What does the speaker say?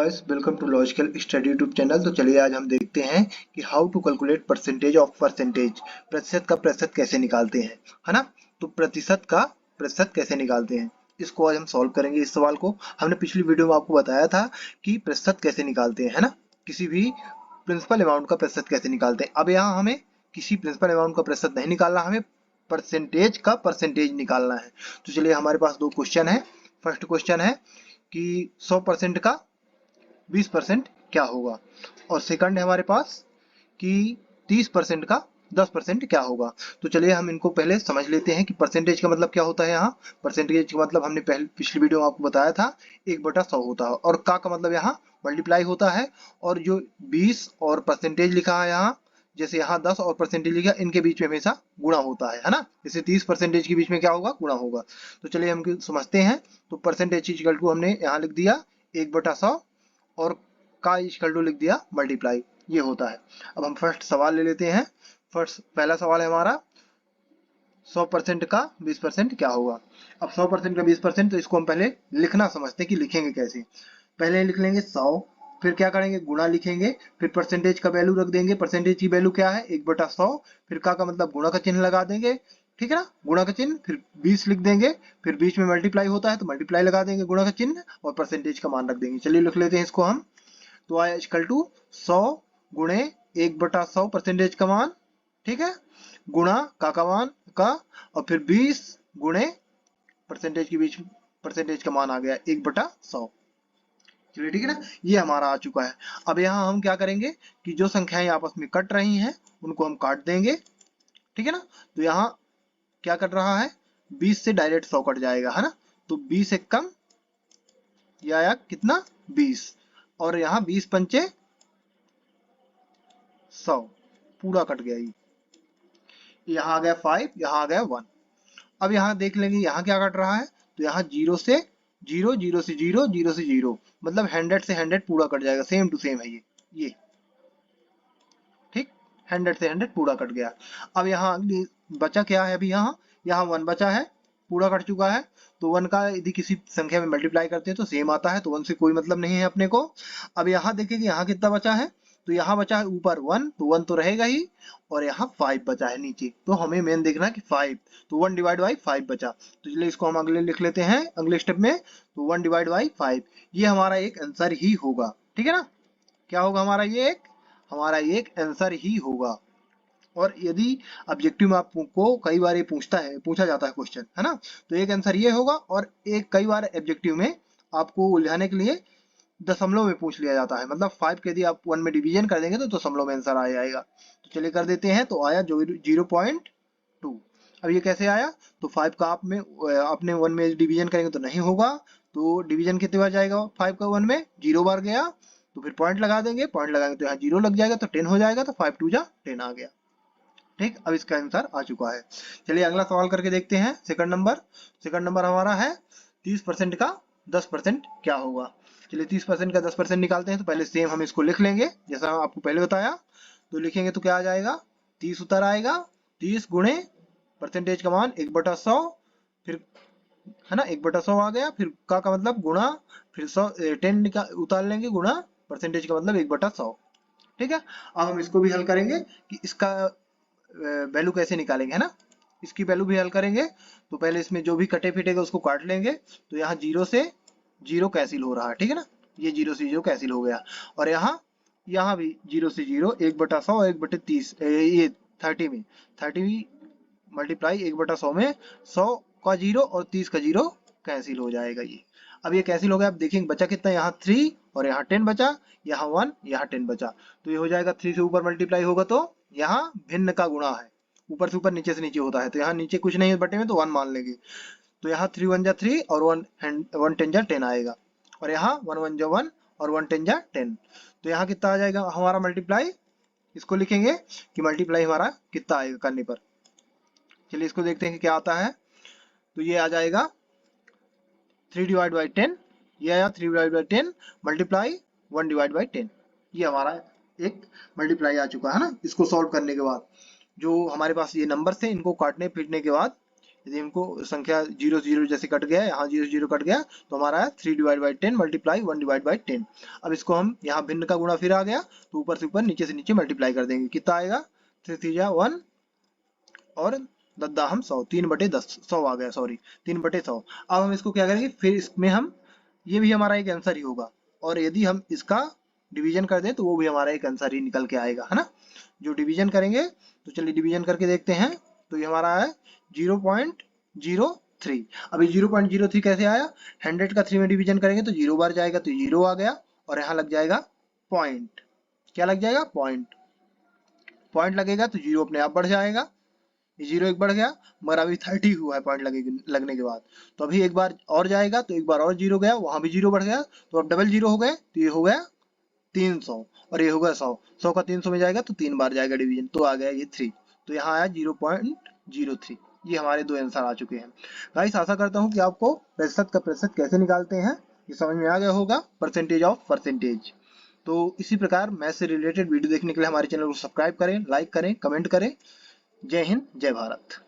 Guys, welcome to logical study YouTube channel. तो चलिए आज हम देखते हैं कि how to calculate percentage of percentage, प्रतिशत का प्रतिशत कैसे निकालते हैं, है ना। तो प्रतिशत का प्रतिशत कैसे निकालते हैं, इसको आज हम सॉल्व करेंगे। इस सवाल को हमने पिछली वीडियो में आपको बताया था कि प्रतिशत कैसे निकालते हैं, है ना, किसी भी प्रिंसिपल अमाउंट का प्रतिशत कैसे निकालते हैं। अब यहाँ हमें किसी प्रिंसिपल अमाउंट का प्रतिशत नहीं निकालना, हमें परसेंटेज का परसेंटेज निकालना है। तो चलिए, हमारे पास दो क्वेश्चन है। फर्स्ट क्वेश्चन है कि 100% का 20% क्या होगा, और सेकंड है हमारे पास कि 30% का 10% क्या होगा। तो चलिए हम इनको पहले समझ लेते हैं कि परसेंटेज का मतलब क्या होता है। यहाँ परसेंटेज का मतलब हमने पहले पिछली वीडियो में आपको बताया था 1/100 होता है, और का मतलब यहाँ मल्टीप्लाई होता है। और जो 20 और परसेंटेज लिखा है यहाँ, जैसे यहाँ 10 और परसेंटेज लिखा, इनके बीच में हमेशा गुणा होता है ना। जैसे 30% के बीच में क्या होगा, गुणा होगा। तो चलिए हम समझते हैं। तो परसेंटेज इक्वल टू हमने यहाँ लिख दिया 1/100 और का इक्वल टू लिख दिया मल्टीप्लाई, ये होता है। अब हम फर्स्ट सवाल ले लेते हैं। पहला सवाल है हमारा 100% का 20% क्या होगा। अब 100% का 20%, तो इसको हम पहले लिखना समझते हैं कि लिखेंगे कैसे। पहले लिख लेंगे 100, फिर क्या करेंगे, गुणा लिखेंगे, फिर परसेंटेज का वैल्यू रख देंगे। परसेंटेज की वैल्यू क्या है, 1/100, फिर का मतलब गुणा का चिन्ह लगा देंगे, ठीक है ना, गुणा का चिन्ह, फिर 20 लिख देंगे, फिर बीच में मल्टीप्लाई होता है तो मल्टीप्लाई लगा देंगे गुणा का चिन्ह, और परसेंटेज का मान रख देंगे। चलिए लिख लेते हैं इसको हम। तो आया इक्वल टू 100 गुणे 1/100 परसेंटेज का मान, ठीक है, गुणा का मान का, और फिर 20 गुणे परसेंटेज के बीच परसेंटेज का मान आ गया 1/100। चलिए ठीक है ना, ये हमारा आ चुका है। अब यहाँ हम क्या करेंगे कि जो संख्याएं आपस में कट रही हैं उनको हम काट देंगे, ठीक है ना। तो यहाँ क्या कट रहा है, 20 से डायरेक्ट 100 कट जाएगा, है ना। तो 20 एक कम, ये आया कितना, 20, और यहाँ 20 पंचे 100, पूरा कट गया। ये यहाँ आ गया 5, यहाँ आ गया 1। अब यहाँ देख लेंगे यहाँ क्या कट रहा है, तो यहाँ 0 से 0, 0 से 0, 0 से 0, मतलब 100 से 100 पूरा कट जाएगा। सेम टू सेम है ये ठीक, 100 से 100 पूरा कट गया। अब यहाँ अगली बचा क्या है, अभी यहाँ 1 बचा है, पूरा कट चुका है। तो 1 का यदि किसी संख्या में मल्टीप्लाई करते हैं तो सेम आता है, तो 1 से कोई मतलब नहीं है अपने को। अब यहाँ देखेंगे यहाँ कितना बचा है, तो यहाँ बचा है ऊपर 1, तो 1 तो रहेगा ही, और यहाँ 5 बचा है नीचे। तो हमें मेन देखना है कि 5, तो 1 डिवाइड बाई 5 बचा। तो चलिए इसको हम अगले लिख लेते हैं, अगले स्टेप में। तो 1 डिवाइड बाई 5, ये हमारा एक आंसर ही होगा, ठीक है ना। क्या होगा हमारा, ये एक आंसर ही होगा। और यदि ऑब्जेक्टिव में आपको कई बार ये पूछा जाता है क्वेश्चन, है ना, तो एक आंसर ये होगा। और एक कई बार ऑब्जेक्टिव में आपको उलझाने के लिए दशमलव में पूछ लिया जाता है, मतलब 5 के यदि आप 1 में डिवीजन कर देंगे तो दशमलव में आंसर आ जाएगा। तो चलिए कर देते हैं। तो आया 0.2। अब ये कैसे आया, तो 5 का आपने 1 में डिवीजन करेंगे तो नहीं होगा, तो डिवीजन कितने बार जाएगा 5 का 1 में, 0 बार गया। तो फिर पॉइंट लगा देंगे, पॉइंट लगाएंगे तो यहाँ 0 लग जाएगा, तो 10 हो जाएगा। तो 5 2 जा 10 आ गया, ठीक। अब इसका आंसर आ चुका है। चलिए अगला सवाल करके देखते हैं। सेकंड नंबर हमारा है 30% का 10% क्या होगा। चलिए 30% का 10% निकालते हैं। तो पहले सेम हम इसको लिख लेंगे जैसा आपको पहले बताया। तो लिखेंगे तो क्या आ जाएगा, 30 उतर आएगा, 30 गुणे परसेंटेज का मान 1/100, फिर है ना 1/100 आ गया, फिर का मतलब गुणा, फिर 10 उतार लेंगे, गुणा परसेंटेज का मतलब 1/100, ठीक है। अब हम इसको भी हल करेंगे कि इसका वैल्यू कैसे निकालेंगे, है ना, इसकी वैल्यू भी हल करेंगे। तो पहले इसमें जो भी कटे फिटेगा उसको काट लेंगे। तो यहाँ 0 से 0 कैंसिल हो रहा है, ठीक है ना, ये 0 से 0 कैंसिल हो गया। और यहाँ भी 0 से 0, 1/100 और 1/30, ये 30 में 30 मल्टीप्लाई 1/100 में 100 का 0 और 30 का 0 कैंसिल हो जाएगा ये। अब ये कैंसिल हो गया। अब देखेंगे बचा कितना, यहाँ 3 और यहाँ 10 बचा, यहाँ 1, यहाँ 10 बचा। तो ये हो जाएगा 3 से ऊपर मल्टीप्लाई होगा तो यहाँ भिन्न का गुणा है, ऊपर से ऊपर नीचे से नीचे होता है। तो यहाँ नीचे कुछ नहीं है बटे में, तो 1 मान लेंगे। तो यहाँ 3 1 जा 3 और 1 10 जा 10 आएगा, और यहाँ 1 1 जा 1 और 1 10 जा 10। तो यहाँ कितना आ जाएगा हमारा मल्टीप्लाई, इसको लिखेंगे कि मल्टीप्लाई हमारा कितना आएगा करने पर। चलिए इसको देखते हैं कि क्या आता है। तो ये आ जाएगा 3 डिवाइड बाई 10, ये आया 3 divide by 10 multiply 1 divide by 10। ये हमारा एक मल्टीप्लाई आ चुका है ना। इसको सॉल्व करने के बाद जो हमारे पास ये नंबर थे, इनको काटने पीटने के बाद यदि हमको संख्या 0 0 जैसे कट गया, यहाँ 0 0 कट गया, तो हमारा है 3 divide by 10 multiply 1 divide by 10। अब इसको हम यहाँ भिन्न का गुणा फिर आ गया, तो ऊपर से ऊपर नीचे से नीचे मल्टीप्लाई कर देंगे। कितना आएगा? 3 3 जा 1 और 10 हम 100, 3/10 100 आ गया, सॉरी 3/100। अब हम इसको क्या करेंगे, फिर इसमें हम ये भी हमारा एक आंसर ही होगा, और यदि हम इसका डिवीजन कर दें तो वो भी हमारा एक आंसर ही निकल के आएगा, है ना। जो डिवीजन करेंगे, तो चलिए डिवीजन करके देखते हैं। तो ये हमारा है 0.03। अभी 0.03 कैसे आया? 100 का 3 में डिवीजन करेंगे तो 0 बार जाएगा, तो 0 आ गया, और यहाँ लग जाएगा पॉइंट। क्या लग जाएगा? पॉइंट। पॉइंट लगेगा तो 0 अपने आप बढ़ जाएगा, 0 एक बढ़ गया, मगर अभी 30 हुआ है पॉइंट लगने के बाद। तो अभी एक बार और जाएगा, तो एक बार और 0 गया, वहां भी 0 बढ़ गया, तो अब डबल 0 हो गए, तो ये हो गया 300, और ये होगा 100। 100 का 300 में जाएगा तो 3 बार जाएगा डिवीजन, तो आ गया ये 3। तो यहाँ आया 0.03। ये हमारे दो आंसर आ चुके हैं। गाइस, आशा करता हूँ कि आपको प्रतिशत का प्रतिशत कैसे निकालते हैं ये समझ में आ गया होगा, परसेंटेज ऑफ परसेंटेज। तो इसी प्रकार मैथ से रिलेटेड वीडियो देखने के लिए हमारे चैनल को सब्सक्राइब करें, लाइक करें, कमेंट करें। जय हिंद, जय भारत।